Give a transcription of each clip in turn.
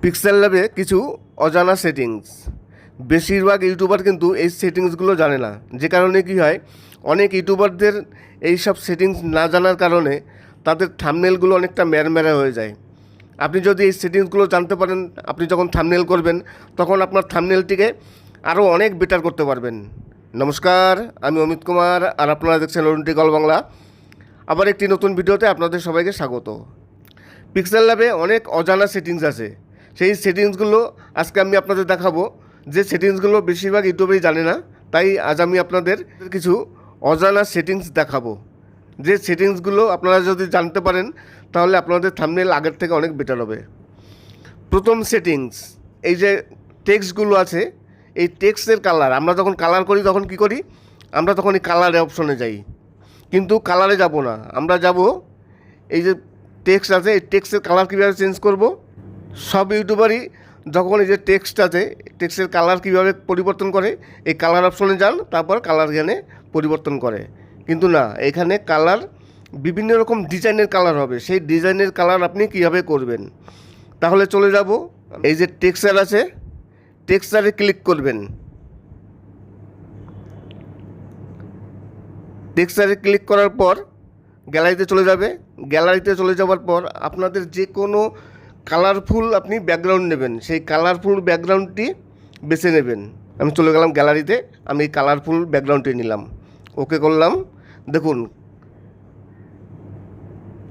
Pixel ল্যাবে কিছু অজানা সেটিংস। বেশিরভাগ ইউটিউবার কিন্তু এই সেটিংসগুলো জানে না, যে কারণে কি হয়, অনেক ইউটিউবারদের এই সব সেটিংস না জানার কারণে তাদের থাম্বনেলগুলো অনেকটা ম্যারম্যারা হয়ে যায়। আপনি যদি এই সেটিংসগুলো জানতে পারেন, আপনি যখন থাম্বনেল করবেন তখন আপনার থাম্বনেলটিকে আরও অনেক বেটার করতে পারবেন। নমস্কার, আমি অমিত কুমার, আর আপনারা দেখছেন অরুণ অল বাংলা। আবার একটি নতুন ভিডিওতে আপনাদের সবাইকে স্বাগত। পিক্সেল ল্যাবে অনেক অজানা সেটিংস আছে, সেই সেটিংসগুলো আজকে আমি আপনাদের দেখাবো। যে সেটিংসগুলো বেশিরভাগ ইউটিউবেই জানে না, তাই আজ আমি আপনাদের কিছু অজানা সেটিংস দেখাবো। যে সেটিংসগুলো আপনারা যদি জানতে পারেন তাহলে আপনাদের থাম্বনেল আগের থেকে অনেক বেটার হবে। প্রথম সেটিংস, এই যে টেক্সটগুলো আছে, এই টেক্সটের কালার, আমরা যখন কালার করি তখন কি করি, আমরা তখন এই কালারে অপশনে যাই, কিন্তু কালারে যাব না, আমরা যাব এই যে টেক্সট আছে, এই টেক্সটের কালার কীভাবে চেঞ্জ করব। সব ইউটিউবারই যখন এই যে টেক্সট আছে, টেক্সটের কালার কীভাবে পরিবর্তন করে, এই কালার অপশনে যান, তারপর কালার এখানে পরিবর্তন করে। কিন্তু না, এখানে কালার বিভিন্ন রকম ডিজাইনের কালার হবে, সেই ডিজাইনের কালার আপনি কীভাবে করবেন। তাহলে চলে যাব, এই যে টেক্সচার আছে, টেক্সচারে ক্লিক করবেন। টেক্সচারে ক্লিক করার পর গ্যালারিতে চলে যাবে। গ্যালারিতে চলে যাওয়ার পর আপনাদের যে কোনো কালারফুল আপনি ব্যাকগ্রাউন্ড নেবেন, সেই কালারফুল ব্যাকগ্রাউন্ডটি বেছে নেবেন। আমি চলে গেলাম গ্যালারিতে, আমি এই কালারফুল ব্যাকগ্রাউন্ডটি নিলাম, ওকে করলাম। দেখুন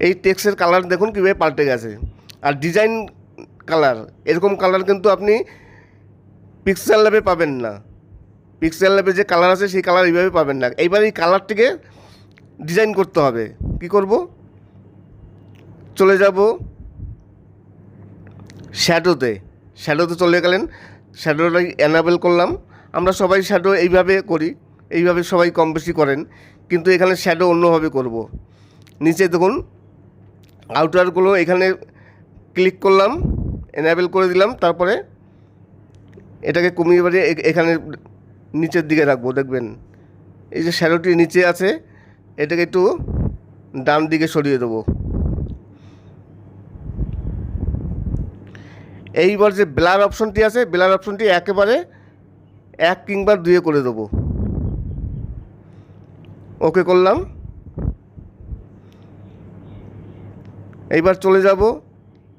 এই টেক্সটের কালার দেখুন কীভাবে পাল্টে গেছে। আর ডিজাইন কালার, এরকম কালার কিন্তু আপনি পিক্সেল ল্যাবে পাবেন না। পিক্সেল ল্যাবে যে কালার আছে সেই কালার এইভাবে পাবেন না। এইবার এই কালারটিকে ডিজাইন করতে হবে। কি করব, চলে যাব শ্যাডোতে। শ্যাডোতে চলে গেলেন, শ্যাডোটাই এনাবেল করলাম। আমরা সবাই শ্যাডো এইভাবে করি, এইভাবে সবাই কম বেশি করেন, কিন্তু এখানে শ্যাডো অন্যভাবে করব। নিচে দেখুন আউটারগুলো, এখানে ক্লিক করলাম, এনাবেল করে দিলাম। তারপরে এটাকে কমিয়ে বাড়িয়ে এখানে নিচের দিকে রাখবো। দেখবেন এই যে শ্যাডোটি নিচে আছে, এটাকে একটু ডান দিকে সরিয়ে দেবো। এইবার যে ব্লার অপশনটি আছে, ব্লার অপশনটি একেবারে 1 কিংবা 2 করে দেবো। ওকে করলাম। এইবার চলে যাব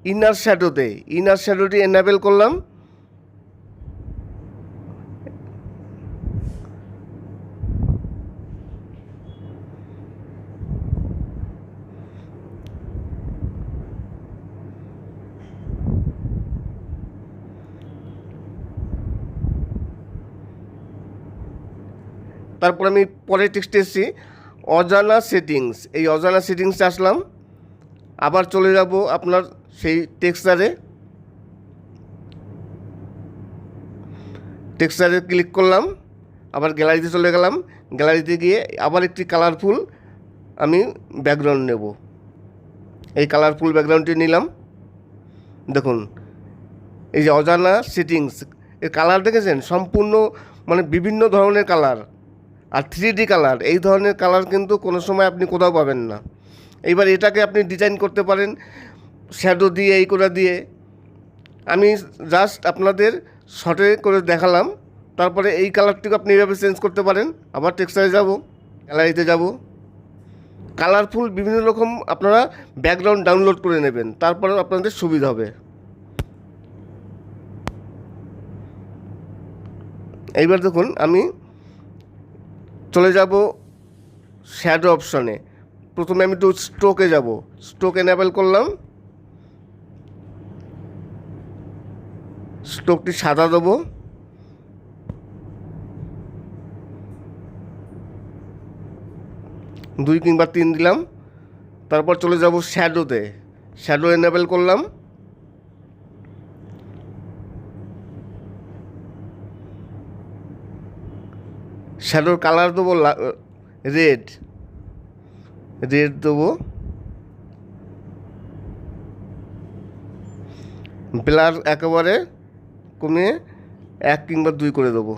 ইনার শ্যাডোতে। ইনার শ্যাডোটি এনাবেল করলাম। তারপর আমি পরে টেক্সটে এসেছি অজানা সেটিংস। এই অজানা সেটিংসে আসলাম, আবার চলে যাব আপনার সেই টেক্সচারে। টেক্সচারে ক্লিক করলাম, আবার গ্যালারিতে চলে গেলাম। গ্যালারিতে গিয়ে আবার একটি কালারফুল আমি ব্যাকগ্রাউন্ড নেব। এই কালারফুল ব্যাকগ্রাউন্ডটি নিলাম। দেখুন এই যে অজানা সেটিংস, এর কালার দেখেছেন, সম্পূর্ণ মানে বিভিন্ন ধরনের কালার। আর 3D কালার, এই ধরনের কালার কিন্তু কোনো সময় আপনি কোথাও পাবেন না। এইবার এটাকে আপনি ডিজাইন করতে পারেন শ্যাডো দিয়ে, এই করে দিয়ে। আমি জাস্ট আপনাদের শর্টে করে দেখালাম। তারপরে এই কালারটিকে আপনি এইভাবে চেঞ্জ করতে পারেন। আবার টেক্সচারে যাব, গ্যালারিতে যাব, কালারফুল বিভিন্ন রকম আপনারা ব্যাকগ্রাউন্ড ডাউনলোড করে নেবেন, তারপরে আপনাদের সুবিধা হবে। এইবার দেখুন আমি চলে যাব শ্যাডো অপশনে। প্রথমে আমি একটু স্ট্রোকে যাব, স্ট্রোক এনাবেল করলাম। স্ট্রোকটি সাদা দেবো, দুই কিংবা 3 দিলাম। তারপর চলে যাব শ্যাডোতে, শ্যাডো এনাবেল করলাম। শ্যাডোর কালার দেবো রেড, রেড দেবো। ব্লার একেবারে কমিয়ে 1 কিংবা 2 করে দেবো।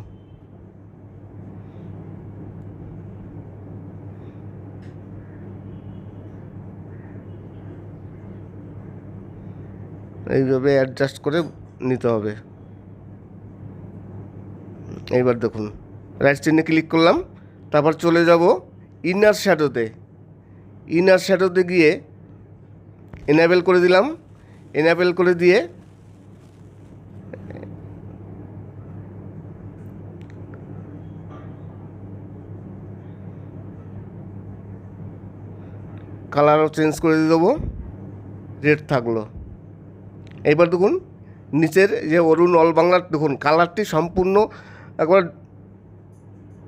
এইভাবে অ্যাডজাস্ট করে নিতে হবে। এইবার দেখুন রাইট চিহ্নে ক্লিক করলাম, তারপর চলে যাব ইনার শ্যাডোতে। ইনার শ্যাডোতে গিয়ে এনেবেল করে দিলাম। এনেবেল করে দিয়ে কালারও চেঞ্জ করে দিয়ে দেবো, রেড থাকলো। এইবার দেখুন নিচের যে অরুণ অল বাংলার দেখুন কালারটি সম্পূর্ণ একবার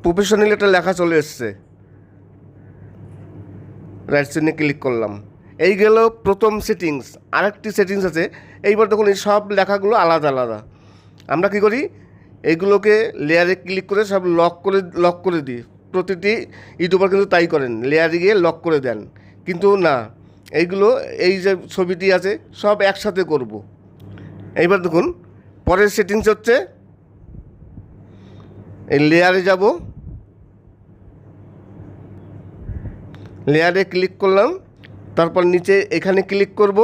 প্রফেশনাল একটা লেখা চলে এসছে। রাইট চিহ্নে ক্লিক করলাম। এই গেল প্রথম সেটিংস। আরেকটি সেটিংস আছে। এইবার দেখুন এই সব লেখাগুলো আলাদা আলাদা। আমরা কী করি, এইগুলোকে লেয়ারে ক্লিক করে সব লক করে দিই। প্রতিটি ইউটিউবার কিন্তু তাই করেন, লেয়ারে গিয়ে লক করে দেন। কিন্তু না, এইগুলো এই যে ছবিটি আছে সব একসাথে করব। এইবার দেখুন পরের সেটিংস হচ্ছে এই লেয়ারে যাব, লেয়ারে ক্লিক করলাম, তারপর নিচে এখানে ক্লিক করব,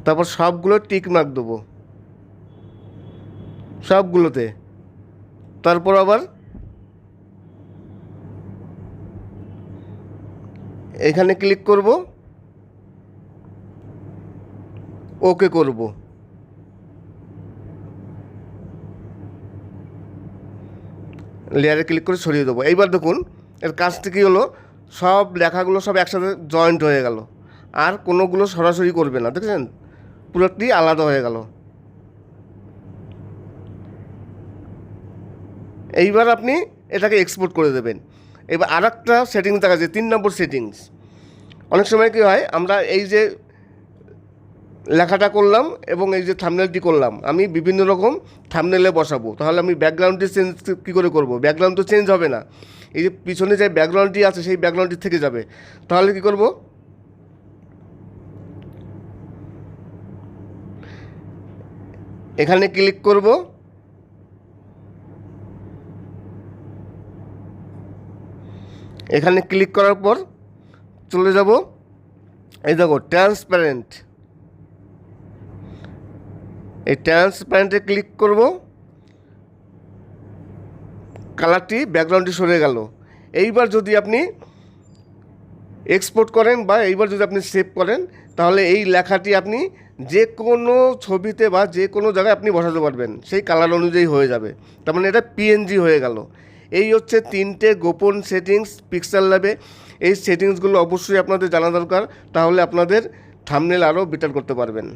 তারপর সবগুলো টিক মার্ক দেবো সবগুলোতে। তারপর আবার এখানে ক্লিক করব, ওকে করব। লেয়ারে ক্লিক করে সরিয়ে দেবো। এইবার দেখুন এর কাজটা কী হলো, সব লেখাগুলো সব একসাথে জয়েন্ট হয়ে গেল, আর কোনোগুলো সরাসরি করবে না। দেখেছেন পুরোটি আলাদা হয়ে গেল। এইবার আপনি এটাকে এক্সপোর্ট করে দেবেন। এবার আর একটা সেটিংস দেখা যায়, 3 নম্বর সেটিংস। অনেক সময় কী হয়, আমরা এই যে লেখাটা করলাম এবং এই যে থাম্বনেলটি করলাম, আমি বিভিন্ন রকম থাম্বনেলে বসাবো, তাহলে আমি ব্যাকগ্রাউন্ডটি চেঞ্জ কী করে করব? ব্যাকগ্রাউন্ড তো চেঞ্জ হবে না, এই যে পিছনে যে ব্যাকগ্রাউন্ডটি আছে সেই ব্যাকগ্রাউন্ডটি থেকে যাবে। তাহলে কী করব, এখানে ক্লিক করব, এখানে ক্লিক করার পর চলে যাব এই দেখো ট্রান্সপারেন্ট। এই ট্রান্সপারেন্টে ক্লিক করব, কালারটি ব্যাকগ্রাউন্ডটি সরে গেল। এইবার যদি আপনি এক্সপোর্ট করেন বা এইবার যদি আপনি সেভ করেন, তাহলে এই লেখাটি আপনি যে কোনো ছবিতে বা যে কোনো জায়গায় আপনি বসাতে পারবেন, সেই কালার অনুযায়ী হয়ে যাবে। তার মানে এটা পিএনজি হয়ে গেল। এই হচ্ছে 3টে গোপন সেটিংস পিক্সেল ল্যাবে। এই সেটিংসগুলো অবশ্যই আপনাদের জানা দরকার, তাহলে আপনাদের থাম্বনেল আরও বেটার করতে পারবেন।